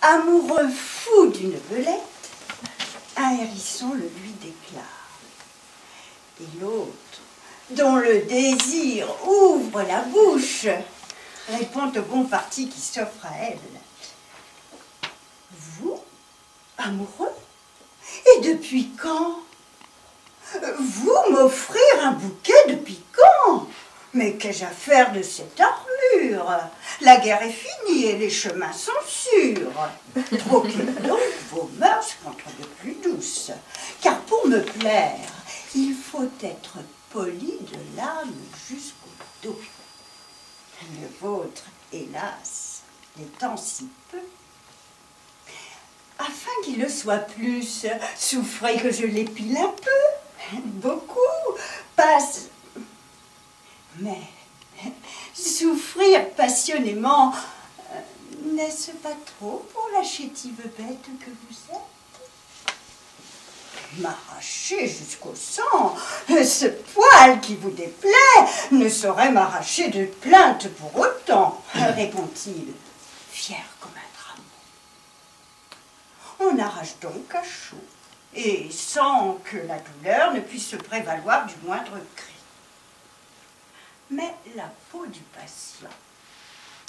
amoureux fou d'une belette, un hérisson le lui déclare. Et l'autre, dont le désir ouvre la bouche, répond au bon parti qui s'offre à elle. Vous, amoureux? Et depuis quand? Vous m'offrir un bouquet depuis quand? Mais qu'ai-je à faire de cette armure? La guerre est finie et les chemins sont sûrs. Troquez donc vos mœurs contre de plus douces. Car pour me plaire, il faut être poli de l'âme jusqu'au dos. Le vôtre, hélas, n'étant si peu. Afin qu'il le soit plus, souffrez que je l'épile un peu, beaucoup, passe. Mais souffrir passionnément, n'est-ce pas trop pour la chétive bête que vous êtes? M'arracher jusqu'au sang, ce poil qui vous déplaît ne saurait m'arracher de plainte pour autant, répond-il, fier comme un dragon. On arrache donc à chaud, et sans que la douleur ne puisse se prévaloir du moindre cri. Mais la peau du patient,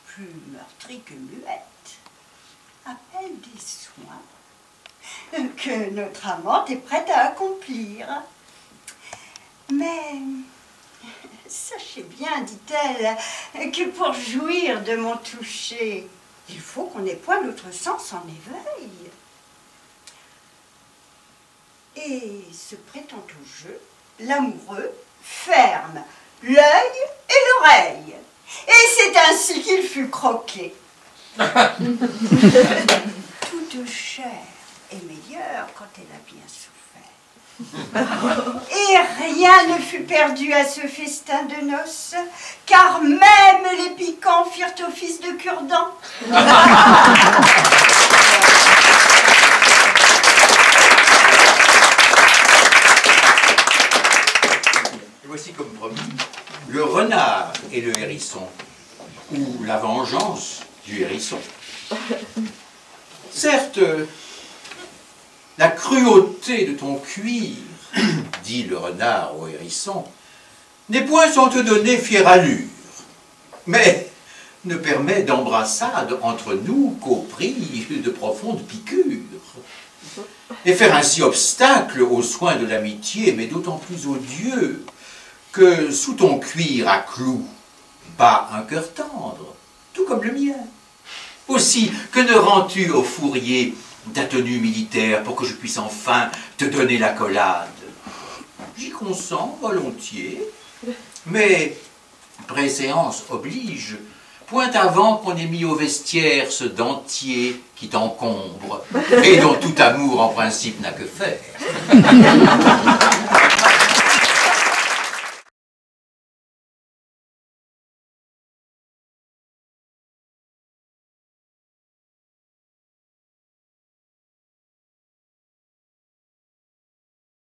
plus meurtrie que muette, appelle des soins que notre amante est prête à accomplir. Mais sachez bien, dit-elle, que pour jouir de mon toucher, il faut qu'on ait point notre sens en éveil. Et se prêtant au jeu, l'amoureux ferme l'œil et l'oreille. Et c'est ainsi qu'il fut croqué. Toute chair est meilleure quand elle a bien souffert. Et rien ne fut perdu à ce festin de noces, car même les piquants firent office de cure-dents. Voici comme promis, le renard et le hérisson, ou la vengeance du hérisson. Certes, la cruauté de ton cuir, dit le renard au hérisson, n'est point sans te donner fière allure, mais ne permet d'embrassade entre nous qu'au prix de profondes piqûres. Et faire ainsi obstacle aux soins de l'amitié, mais d'autant plus odieux, que sous ton cuir à clous bat un cœur tendre, tout comme le mien. Aussi, que ne rends-tu au fourrier ta tenue militaire pour que je puisse enfin te donner l'accolade? J'y consens volontiers, mais préséance oblige, point avant qu'on ait mis au vestiaire ce dentier qui t'encombre, et dont tout amour en principe n'a que faire.